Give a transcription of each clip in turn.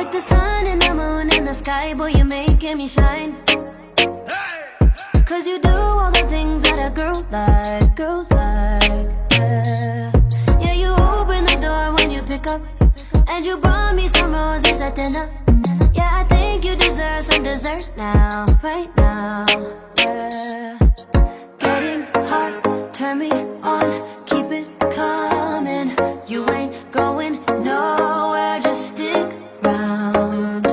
Like the sun and the moon in the sky, boy, you're making me shine. Cause you do all the things that a girl like, yeah. Yeah, you open the door when you pick up, and you brought me some roses at dinner. Yeah, I think you deserve some dessert now, right now, yeah. Getting hot, turn me on, keep it coming. You ain't going nowhere, just stick around.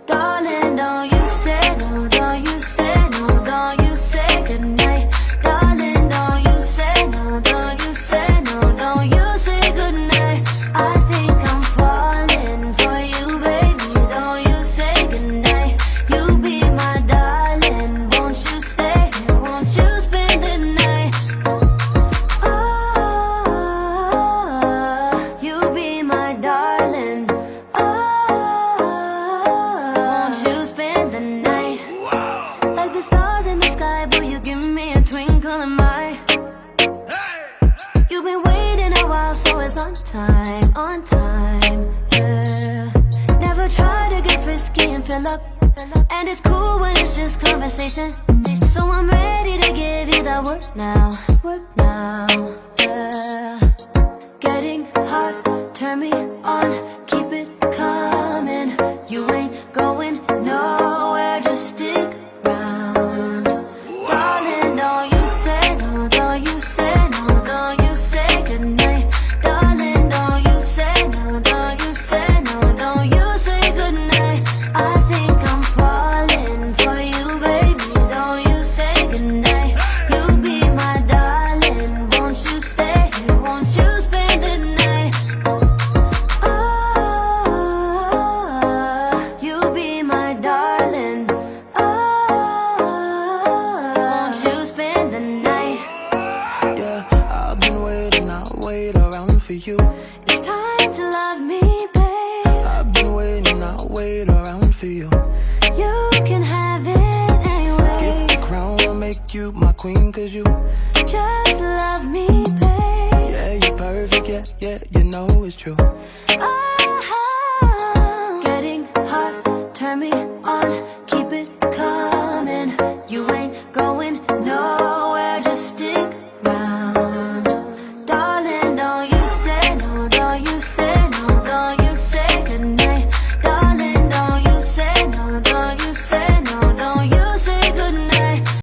Darling, don't you say no, don't you say no, don't you say goodnight. Darling, don't you say no, don't you say no, don't you say goodnight. I think I'm falling for you, baby, don't you say goodnight. You be my darling, won't you stay here, won't you spend the night? Oh, you be my darling. Oh, won't you spend the night? Like the stars in the sky, boy, you give me a twinkle in my eye. You've been waiting a while, so it's on time, yeah. Never try to get frisky and fill up, and it's cool when it's just conversation. So I'm ready to give you that work now, yeah. Getting hot, turn me on, keep it coming. You ain't going nowhere, just stick around. Darling, don't you say no, don't you say no, don't you say goodnight. Darling, don't you say no, don't you say no, don't you say goodnight. I think I'm falling for you, baby, don't you say goodnight. You be my darling, won't you stay here, won't you spend the night? Oh, you be my darling. Oh, won't you spend the night? Yeah, I've been waiting, I'll wait around for you. It's time to love me, babe. I've been waiting, I'll wait around for you. You can have it anyway. Get the crown, I'll make you my queen, cause you, Just love me, babe. yeah, you're perfect, yeah, you know it's true.